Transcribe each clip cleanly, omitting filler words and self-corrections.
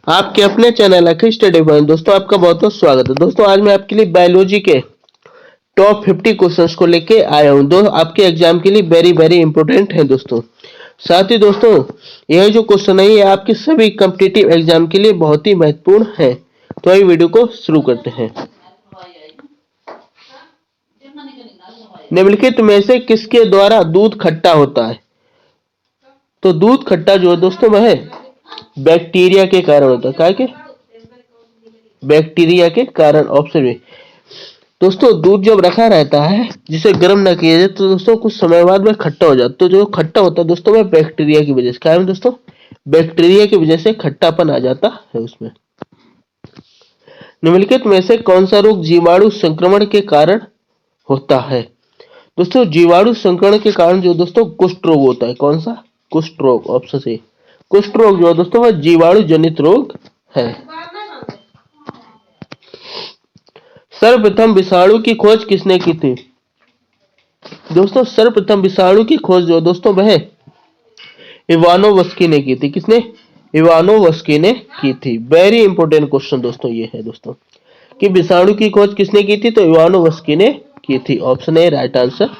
आपके अपने चैनल अखिल study point दोस्तों आपका बहुत बहुत स्वागत है। दोस्तों आज मैं आपके लिए बायोलॉजी के टॉप 50 क्वेश्चंस को लेके आया हूं। दो आपके एग्जाम के लिए वेरी वेरी इंपॉर्टेंट है दोस्तों। साथ ही दोस्तों यह जो क्वेश्चन है ये आपके सभी कॉम्पिटिटिव एग्जाम के लिए बहुत ही महत्वपूर्ण है। तो ये वीडियो को शुरू करते हैं। निम्नलिखित में से किसके द्वारा दूध खट्टा होता है? तो दूध खट्टा जो है दोस्तों वह बैक्टीरिया के कारण होता है। क्या के? बैक्टीरिया के कारण। Option B. दोस्तों दूध जब रखा रहता है जिसे गर्म ना किया जाए तो दोस्तों कुछ समय बाद में खट्टा हो जाता है। तो जो खट्टा होता है दोस्तों वह बैक्टीरिया की वजह से। क्या है दोस्तों? बैक्टीरिया की वजह से खट्टापन आ जाता है उसमें। निम्नलिखित में से कौन सा रोग जीवाणु संक्रमण के कारण होता है? दोस्तों जीवाणु संक्रमण के कारण जो दोस्तों कुष्ठ रोग होता है। कौन सा? कुष्ठ रोग। Option C. कुष्ठ रोग जो है दोस्तों वह जीवाणु जनित रोग है। सर्वप्रथम विषाणु की खोज किसने की थी? दोस्तों सर्वप्रथम विषाणु की खोज जो दोस्तों वह इवानोवस्की ने की थी। किसने? इवानोवस्की ने की थी। वेरी इंपॉर्टेंट क्वेश्चन दोस्तों ये है दोस्तों कि विषाणु की खोज किसने की थी? तो इवानोवस्की ने की थी। Option A right answer.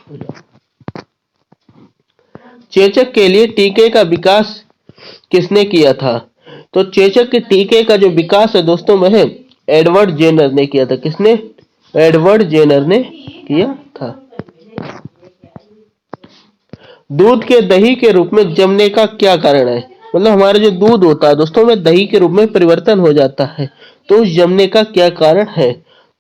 चेचक के लिए टीके का विकास किसने किया था? तो चेचक के टीके का जो विकास है दोस्तों वह एडवर्ड जेनर ने किया था। किसने? एडवर्ड जेनर ने किया था। दूध के दही के रूप में जमने का क्या कारण है? मतलब हमारा जो दूध होता है दोस्तों में दही के रूप में परिवर्तन हो जाता है। तो उस जमने का क्या कारण है?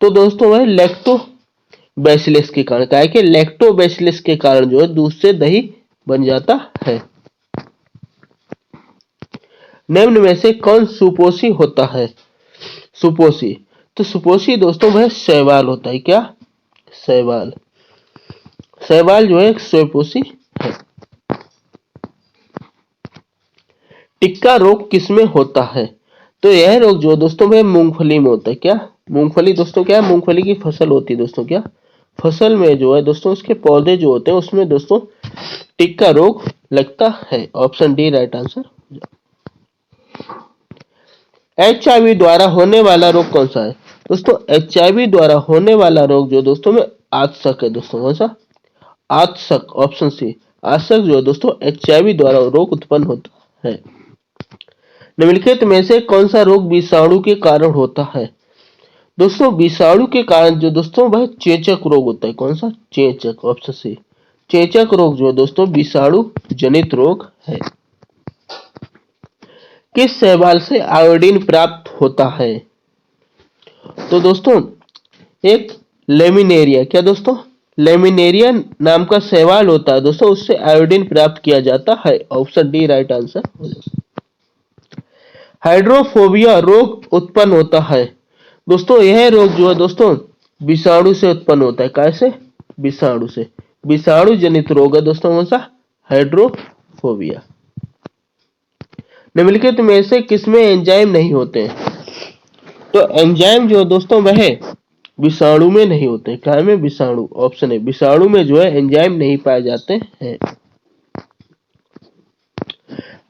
तो दोस्तों वह लैक्टोबैसिलस के कारण। क्या है कि लैक्टोबैसिलस के कारण जो है दूध से दही बन जाता है। निम्न में से कौन सुपोषी होता है? सुपोषी। तो सुपोषी दोस्तों वह शैवाल होता है। क्या? शैवाल। शैवाल जो है एक सुपोषी है। टिक्का रोग किसमें होता है? तो यह रोग जो दोस्तों वह मूंगफली में होता है। क्या? मूंगफली दोस्तों क्या है? मूंगफली की फसल होती है दोस्तों। क्या? फसल में जो है दोस्तों उसके पौधे जो होते हैं उसमें दोस्तों टिक्का रोग लगता है। Option D right answer. HIV द्वारा होने वाला रोग कौन सा है? दोस्तों HIV द्वारा होने वाला रोग जो दोस्तों में आत्सक है। दोस्तों कौन सा? आत्सक। Option C. आत्सक जो है दोस्तों HIV द्वारा रोग उत्पन्न होता है। निम्नलिखित में से कौन सा रोग विषाणु के कारण होता है? दोस्तों विषाणु के कारण जो दोस्तों वह चेचक रोग होता है। कौन सा? चेचक। Option C. चेचक रोग जो है दोस्तों विषाणु जनित रोग है। किस शैवाल से आयोडीन प्राप्त होता है? तो दोस्तों एक लेमिनेरिया। क्या दोस्तों? लेमिनेरिया नाम का शैवाल होता है दोस्तों उससे आयोडीन प्राप्त किया जाता है। Option D right answer. Hydrophobia रोग उत्पन्न होता है। दोस्तों यह रोग जो है दोस्तों विषाणु से उत्पन्न होता है। कैसे? विषाणु से। विषाणु जनित रोग है दोस्तों कौन सा? हाइड्रोफोबिया। निम्नलिखित में से किसमें एंजाइम नहीं होते हैं? तो एंजाइम जो दोस्तों वह विषाणु में नहीं होते। क्या में? विषाणु। ऑप्शन है विषाणु में जो है एंजाइम नहीं पाए जाते हैं।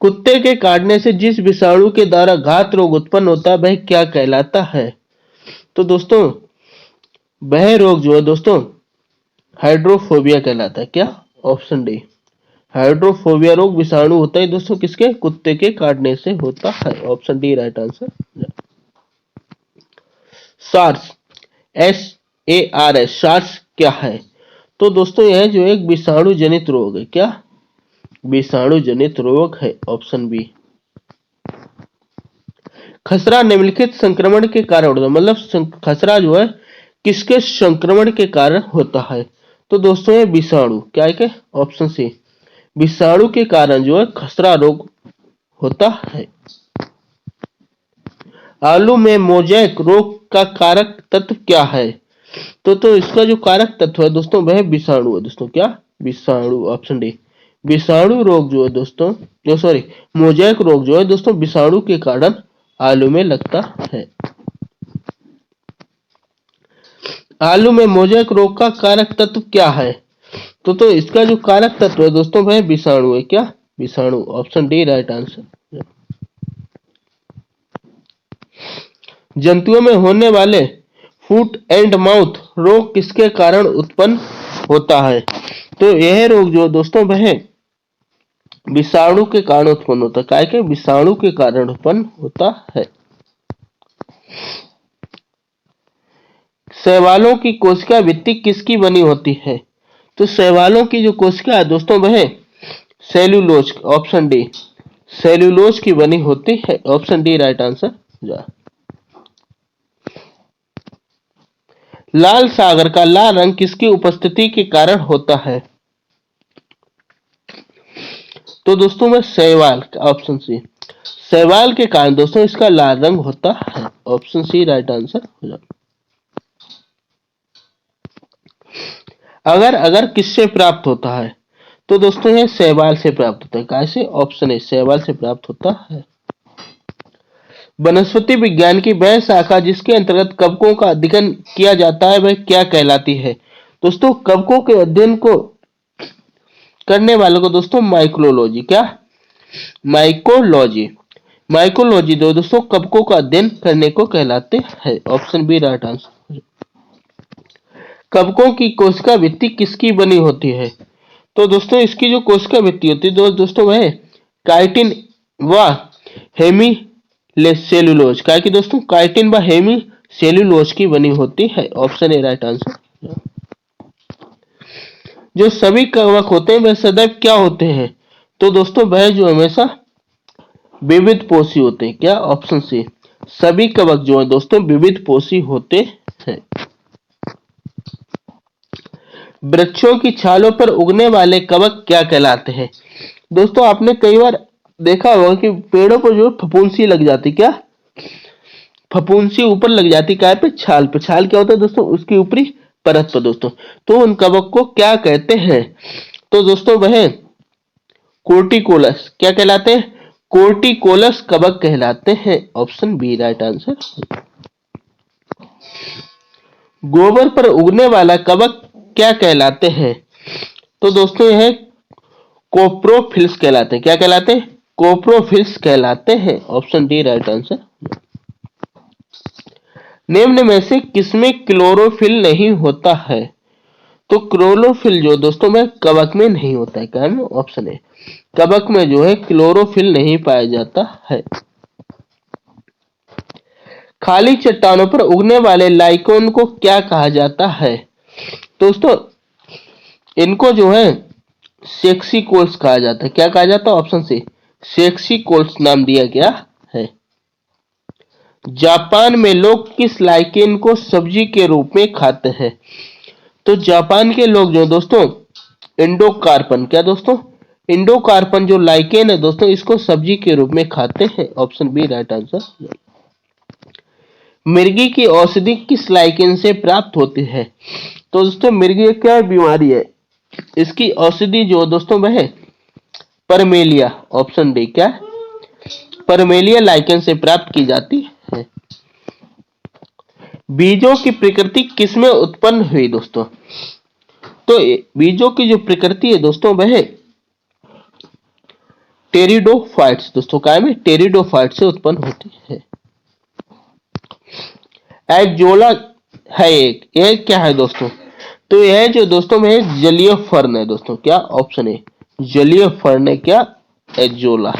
कुत्ते के काटने से जिस विषाणु के द्वारा घात रोग उत्पन्न होता है वह क्या कहलाता है? तो दोस्तों वह रोग जो है दोस्तों हाइड्रोफोबिया कहलाता है। क्या? Option D. हाइड्रोफोबिया रोग विषाणु होता है दोस्तों किसके? कुत्ते के काटने से होता है। Option D right answer. SARS. SARS। SARS क्या है? तो दोस्तों यह जो एक विषाणु जनित रोग है। क्या? विषाणु जनित रोग है। Option B. खसरा निम्नलिखित संक्रमण के कारण होता है। मतलब खसरा जो है किसके संक्रमण के कारण होता है? तो दोस्तों ये विषाणु। क्या है? Option C. विषाणु के कारण जो है खसरा रोग होता है। आलू में मोजैक रोग का कारक तत्व क्या है? तो इसका जो कारक तत्व है दोस्तों वह विषाणु है। दोस्तों क्या? विषाणु। Option D. विषाणु रोग जो है दोस्तों जो सॉरी मोजैक रोग जो है दोस्तों विषाणु के कारण आलू में लगता है। आलू में मोजैक रोग का कारक तत्व क्या है? तो इसका जो कारक तत्व है दोस्तों वह विषाणु है। क्या? विषाणु। Option D right answer. जंतुओं में होने वाले फुट एंड माउथ रोग किसके कारण उत्पन्न होता है? तो यह रोग जो दोस्तों वह विषाणु के कारण उत्पन्न होता है। काय के? विषाणु के कारण उत्पन्न होता है। शैवालों की कोशिका भित्ति किसकी बनी होती है? तो शैवालों की जो कोशिका है दोस्तों वह सेल्यूलोज, ऑप्शन डी, सेल्यूलोज की बनी होती है। Option D right answer. लाल सागर का लाल रंग किसकी उपस्थिति के कारण होता है? तो दोस्तों में शैवाल, ऑप्शन सी, शैवाल के कारण दोस्तों इसका लाल रंग होता है। Option C right answer. अगर अगर किससे प्राप्त होता है? तो दोस्तों यह शैवाल से प्राप्त होता है। कैसे? ऑप्शन ए, शैवाल से प्राप्त होता है। वनस्पति विज्ञान की वह शाखा जिसके अंतर्गत कवकों का अध्ययन किया जाता है वह क्या कहलाती है? दोस्तों कवकों के अध्ययन को करने वालों को दोस्तों माइक्रोलॉजी, क्या? माइकोलॉजी, माइकोलॉजी जो दोस्तों कवकों का अध्ययन करने को कहलाते हैं। Option B right answer. कवकों की कोशिका भित्ति किसकी बनी होती है? तो दोस्तों इसकी जो कोशिका भित्ति होती है दोस्तों वह काइटिन व हेमी सेल्यूलोज, क्या की दोस्तों? काइटिन व हेमी सेल्यूलोज की बनी होती है। Option A right answer. जो सभी कवक होते हैं वह सदैव क्या होते हैं? तो दोस्तों वह जो हमेशा विविध पोषी होते हैं। क्या? ऑप्शन सी, सभी कवक जो है दोस्तों विविध पोषी होते हैं। वृक्षों की छालों पर उगने वाले कवक क्या कहलाते हैं? दोस्तों आपने कई बार देखा होगा कि पेड़ों पर जो फफूंसी लग जाती, क्या? फफूंसी ऊपर लग जाती, काय पे? छाल पे। छाल क्या होता है दोस्तों? उसकी ऊपरी परत पर दोस्तों। तो उन कवक को क्या कहते हैं? तो दोस्तों वह कोर्टिकोलस, क्या कहलाते हैं? कोर्टिकोलस कवक कहलाते हैं। Option B right answer. गोबर पर उगने वाला कवक क्या कहलाते हैं? तो दोस्तों यह कोप्रोफिल्स कहलाते हैं। क्या कहलाते हैं? कोप्रोफिल्स कहलाते हैं। Option D right answer. निम्न में से किसमें क्लोरोफिल नहीं होता है? तो क्लोरोफिल जो दोस्तों में कवक में नहीं होता है। क्या है? ऑप्शन ए, कवक में जो है क्लोरोफिल नहीं पाया जाता है। खाली चट्टानों पर उगने वाले लाइकोन को क्या कहा जाता है? दोस्तों इनको जो है सेक्सी कोल्स कहा जाता है। क्या कहा जाता है? ऑप्शन सी, सेक्सी कोल्स नाम दिया गया है। जापान में लोग किस लाइकेन को सब्जी के रूप में खाते हैं? तो जापान के लोग जो दोस्तों इंडोकार्पन, क्या दोस्तों? इंडोकार्पन जो लाइकेन है दोस्तों इसको सब्जी के रूप में खाते हैं। Option B right answer. मिर्गी की औषधि किस लाइकेन से प्राप्त होती है? तो दोस्तों मिर्गी क्या बीमारी है? इसकी औषधि जो दोस्तों वह है परमेलिया। ऑप्शन डी, क्या? परमेलिया लाइकेन से प्राप्त की जाती है। बीजों की प्रकृति किसमें उत्पन्न हुई दोस्तों? तो बीजों की जो प्रकृति है दोस्तों वह टेरिडोफाइट्स, दोस्तों क्या में? टेरिडोफाइट से उत्पन्न होती है। एजोला है एक, यह क्या है दोस्तों? तो यह जो दोस्तों में जलीय फर्न है दोस्तों। क्या? ऑप्शन ए, जलीय फर्न है। क्या? एजोला।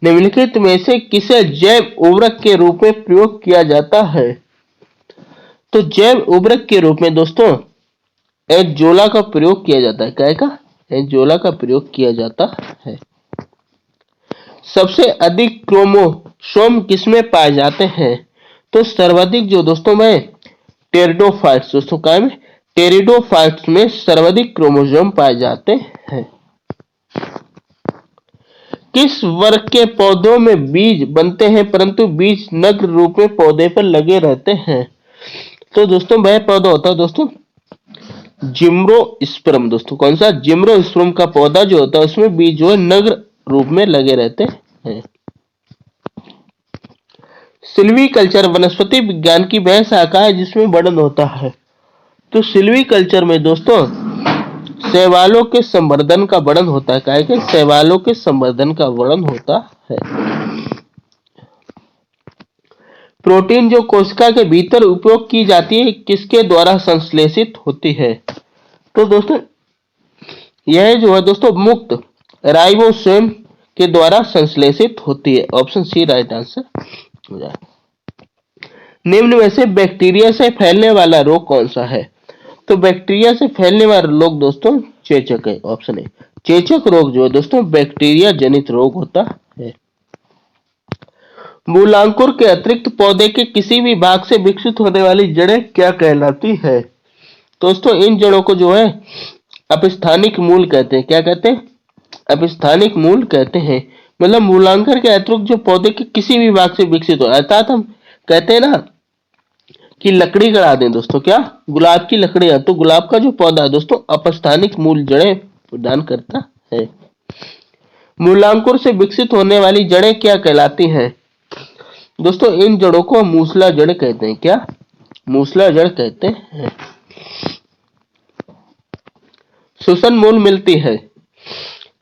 निम्नलिखित में से किसे जैव उर्वरक के रूप में प्रयोग किया जाता है? तो जैव उर्वरक के रूप में दोस्तों एजोला का प्रयोग किया जाता है। क्या का? एजोला का प्रयोग किया जाता है। सबसे अधिक क्रोमोसोम किसमें पाए जाते हैं? तो सर्वाधिक जो दोस्तों में टेरिडोफाइट्स, दोस्तों क्या में? टेरिडोफाइट्स में सर्वाधिक क्रोमोसोम पाए जाते हैं। किस वर्ग के पौधों में बीज बनते हैं परंतु बीज नग्न रूप में पौधे पर लगे रहते हैं? तो दोस्तों वह पौधा होता है दोस्तों जिम्नोस्पर्म। दोस्तों कौन सा? जिम्नोस्पर्म का पौधा जो होता है उसमें बीज जो है नग्न रूप में लगे रहते हैं। सिल्वीकल्चर वनस्पति विज्ञान की वह शाखा है जिसमें वर्णन होता है। तो सिल्वीकल्चर में दोस्तों शैवालों के संवर्धन का वर्णन होता है। क्या है? शैवालों के संवर्धन का वर्णन होता है। प्रोटीन जो कोशिका के भीतर उपयोग की जाती है किसके द्वारा संश्लेषित होती है? तो दोस्तों यह जो है दोस्तों मुक्त राइबोसोम के द्वारा संश्लेषित होती है। ऑप्शन सी राइट आंसर हो जाए। निम्न में से बैक्टीरिया से फैलने वाला रोग कौन सा है? तो बैक्टीरिया से फैलने वाला रोग दोस्तों चेचक है। ऑप्शन ए चेचक रोग जो है दोस्तों बैक्टीरिया जनित रोग होता है। मूलांकुर के अतिरिक्त पौधे के किसी भी भाग से विकसित होने वाली जड़ें क्या कहलाती है? दोस्तों इन जड़ों को जो है अपस्थानिक मूल कहते हैं। क्या कहते हैं? अपस्थानिक मूल कहते हैं। मतलब मूलांकर के अतिरिक्त जो पौधे के किसी भी भाग से विकसित हो, अर्थात हम कहते हैं ना कि लकड़ी गड़ा दें दोस्तों, क्या गुलाब की लकड़ियां, तो गुलाब का जो पौधा है दोस्तों अपस्थानिक मूल जड़ें प्रदान करता है। मूलांकुर से विकसित होने वाली जड़ें क्या कहलाती हैं? दोस्तों इन जड़ों को मूसला जड़ कहते हैं। क्या? मूसला जड़ कहते हैं। श्वसन मूल मिलती है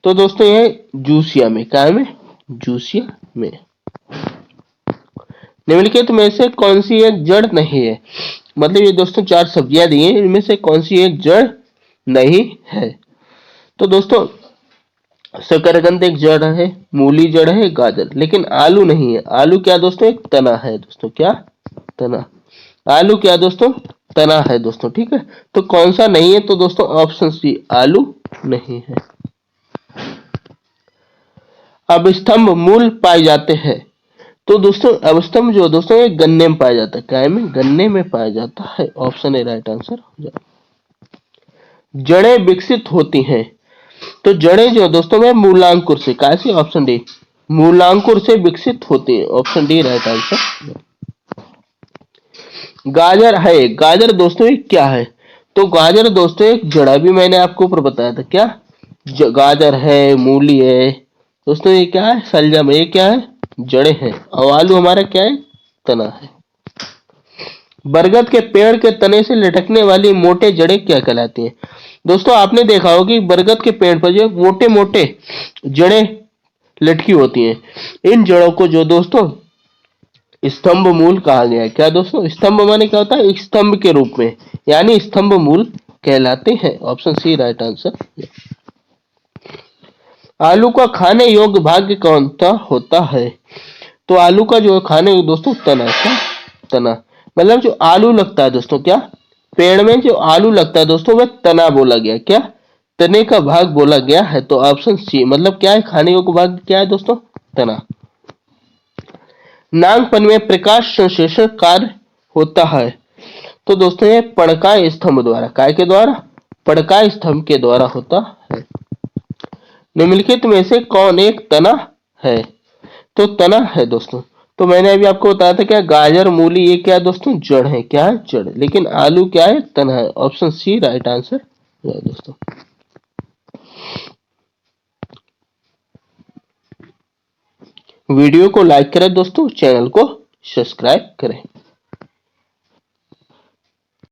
तो दोस्तों ये जूसिया में, क्या में? जूसिया में। निम्नलिखित में से कौन सी एक जड़ नहीं है? मतलब ये दोस्तों चार सब्जियां दी हैं, इनमें से कौन सी एक जड़ नहीं है? तो दोस्तों शकरकंद एक जड़ है, मूली जड़ है, गाजर, लेकिन आलू नहीं है। आलू क्या दोस्तों? एक तना है दोस्तों। क्या? तना। आलू क्या दोस्तों? तना है दोस्तों। ठीक है, तो कौन सा नहीं है? तो दोस्तों ऑप्शन सी आलू नहीं है। अब स्तंभ मूल पाए जाते हैं तो दोस्तों अवस्तंभ जो दोस्तों ये गन्ने में पाया जाता है। क्या में? गन्ने में पाया जाता है। ऑप्शन ए राइट आंसर हो जाए। जड़ें विकसित होती हैं तो जड़ें जो दोस्तों में मूलांकुर से, कैसे? ऑप्शन डी मूलांकुर से विकसित होती है। Option D right answer. गाजर है, गाजर दोस्तों ये क्या है? तो गाजर दोस्तों एक जड़, अभी मैंने आपको ऊपर बताया था। क्या? गाजर है, मूली है दोस्तों, ये क्या है? शलजम। ये क्या है? जड़ें हैं। और आलू हमारा क्या है? तना है। बरगद के पेड़ के तने से लटकने वाली मोटे जड़ें क्या कहलाती हैं? दोस्तों आपने देखा होगा कि बरगद के पेड़ पर जो मोटे मोटे जड़ें लटकी होती हैं, इन जड़ों को जो दोस्तों स्तंभ मूल कहा गया है। क्या दोस्तों? स्तंभ माने क्या होता है? एक स्तंभ के रूप में, यानी स्तंभ मूल कहलाते हैं। Option C right answer. आलू का खाने योग्य भाग कौन सा होता है? तो आलू का जो खाने योग्य दोस्तों तना। क्या? तना। मतलब जो आलू लगता है दोस्तों, क्या पेड़ में जो आलू लगता है दोस्तों वह तना बोला गया। क्या? तने का भाग बोला गया है। तो ऑप्शन सी मतलब क्या है? खाने योग्य भाग क्या है दोस्तों? तना। नागपन में प्रकाश संश्लेषण कार्य होता है तो दोस्तों ये पड़काय स्तंभ द्वारा, काय के द्वारा? पड़काय स्तंभ के द्वारा होता है। निम्नलिखित में से कौन एक तना है? तो तना है दोस्तों। तो मैंने अभी आपको बताया था क्या गाजर मूली ये क्या दोस्तों? जड़ है। क्या है? जड़। लेकिन आलू क्या है? तना है। ऑप्शन सी राइट आंसर है दोस्तों। वीडियो को लाइक करें दोस्तों, चैनल को सब्सक्राइब करें।